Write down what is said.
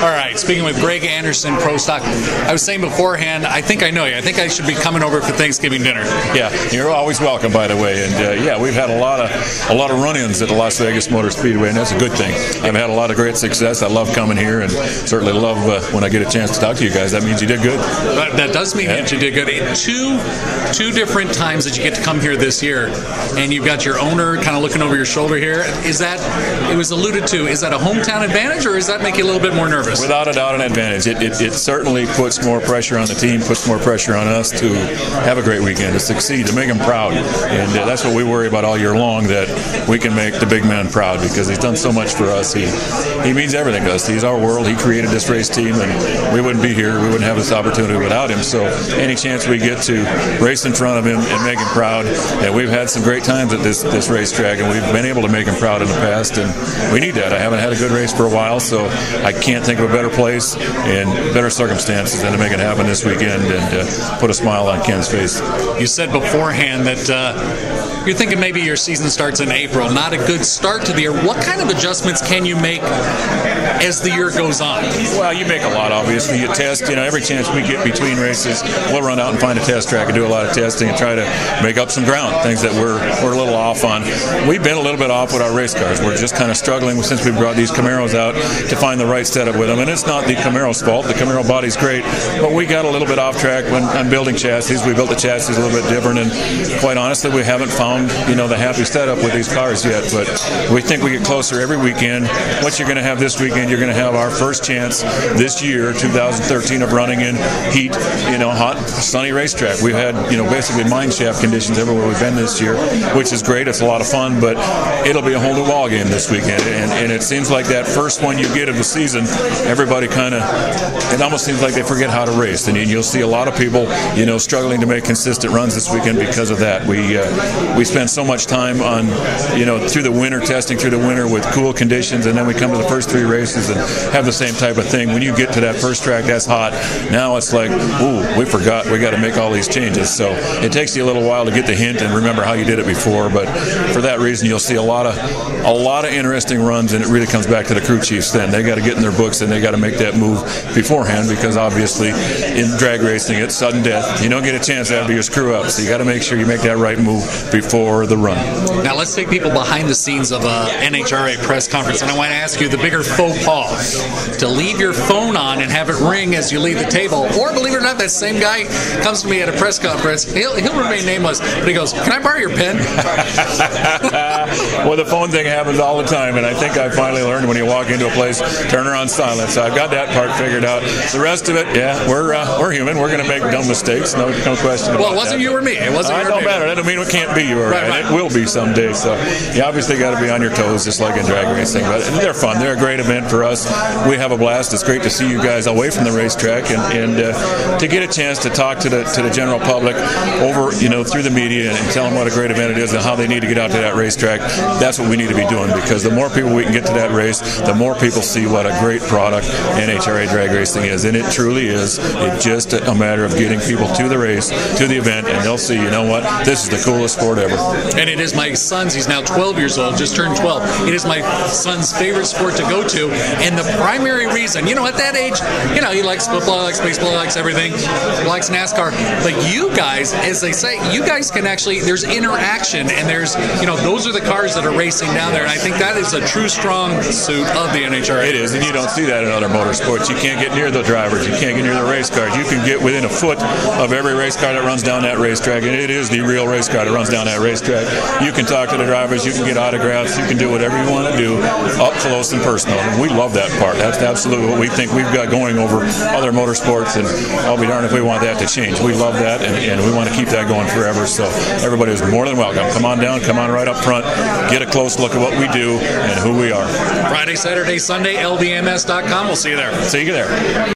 All right, speaking with Greg Anderson, Pro Stock. I was saying beforehand, I think I know you. I think I should be coming over for Thanksgiving dinner. Yeah, you're always welcome, by the way. And yeah, we've had a lot of run-ins at the Las Vegas Motor Speedway, and that's a good thing. I've had a lot of great success. I love coming here, and certainly love when I get a chance to talk to you guys. That means you did good. That does mean that you did good. Two different times that you get to come here this year, and you've got your owner kind of looking over your shoulder here. Is that, it was alluded to, is that a hometown advantage, or does that make you a little bit more nervous? Without a doubt, an advantage. It certainly puts more pressure on the team, puts more pressure on us to have a great weekend, to succeed, to make him proud. And that's what we worry about all year long, that we can make the big man proud, because he's done so much for us. He means everything to us. He's our world. He created this race team, and we wouldn't be here. We wouldn't have this opportunity without him. So any chance we get to race in front of him and make him proud, and we've had some great times at this racetrack, and we've been able to make him proud in the past, and we need that. I haven't had a good race for a while, so I can't think of a better place and better circumstances than to make it happen this weekend and put a smile on Ken's face. You said beforehand that you're thinking maybe your season starts in April. Not a good start to the year. What kind of adjustments can you make as the year goes on? Well, you make a lot, obviously. You test, every chance we get between races, we'll run out and find a test track and do a lot of testing and try to make up some ground, things that we're a little off on. We've been a little bit off with our race cars. We're just kind of struggling since we brought these Camaros out to find the right setup with them. And it's not the Camaro's fault. The Camaro body's great, but we got a little bit off track on building chassis. We built the chassis a little bit different, and quite honestly, we haven't found, the happy setup with these cars yet. But we think we get closer every weekend. What you're going to have this weekend, you're going to have our first chance this year, 2013, of running in heat, hot, sunny racetrack. We've had, basically mine shaft conditions everywhere we've been this year, which is great. It's a lot of fun, but it'll be a whole new ball game this weekend. And it seems like that first one you get of the season, everybody it almost seems like they forget how to race. And you'll see a lot of people, struggling to make consistent runs this weekend because of that. We spend so much time on, through the winter, testing through the winter with cool conditions, and then we come to the first three races and have the same type of thing. When you get to that first track that's hot, now it's like, ooh, we forgot. We got to make all these changes. So it takes you a little while to get the hint and remember how you did it before. But for that reason, you'll see a lot of interesting runs, and it really comes back to the crew chiefs then. They got to get in their books, and they got to make that move beforehand, because obviously in drag racing it's sudden death. You don't get a chance after you screw up, so you got to make sure you make that right move before the run. Now let's take people behind the scenes of a NHRA press conference, and I want to ask you the bigger faux pas: to leave your phone on and have it ring as you leave the table, or, believe it or not, that same guy comes to me at a press conference, he'll remain nameless, but he goes, "Can I borrow your pen?" Well, the phone thing happens all the time, and I think I finally learned when you walk into a place, turn her on silent. So I've got that part figured out. The rest of it, yeah, we're human. We're going to make dumb mistakes. No question about that. Well, it wasn't you or me. It wasn't you or me. It don't matter. That don't mean it can't be you or I. Right. It will be someday. So you obviously got to be on your toes, just like in drag racing. But they're fun. They're a great event for us. We have a blast. It's great to see you guys away from the racetrack, and to get a chance to talk to the general public over, through the media, and tell them what a great event it is and how they need to get out to that racetrack. That's what we need to be doing, because the more people we can get to that race, the more people see what a great product NHRA drag racing is. And it truly is. It's just a matter of getting people to the race, to the event, and they'll see, this is the coolest sport ever. And it is my son's, he's now 12 years old, just turned 12. It is my son's favorite sport to go to, and the primary reason, at that age, he likes football, he likes baseball, he likes everything, he likes NASCAR. But you guys, as they say, you guys can actually, there's interaction, and there's, those are the cars that are racing down there, and I think that is a true strong suit of the NHRA. It is, and you don't see that in other motorsports. You can't get near the drivers, you can't get near the race cars. You can get within a foot of every race car that runs down that racetrack, and it is the real race car that runs down that racetrack. You can talk to the drivers, you can get autographs, you can do whatever you want to do up close and personal. And we love that part. That's absolutely what we think we've got going over other motorsports, and I'll be darned if we want that to change. We love that, and we want to keep that going forever. So everybody is more than welcome. Come on down, come on right up front, get a close look at what we do and who we are. Friday, Saturday, Sunday, LBMS.com. We'll see you there. See you there.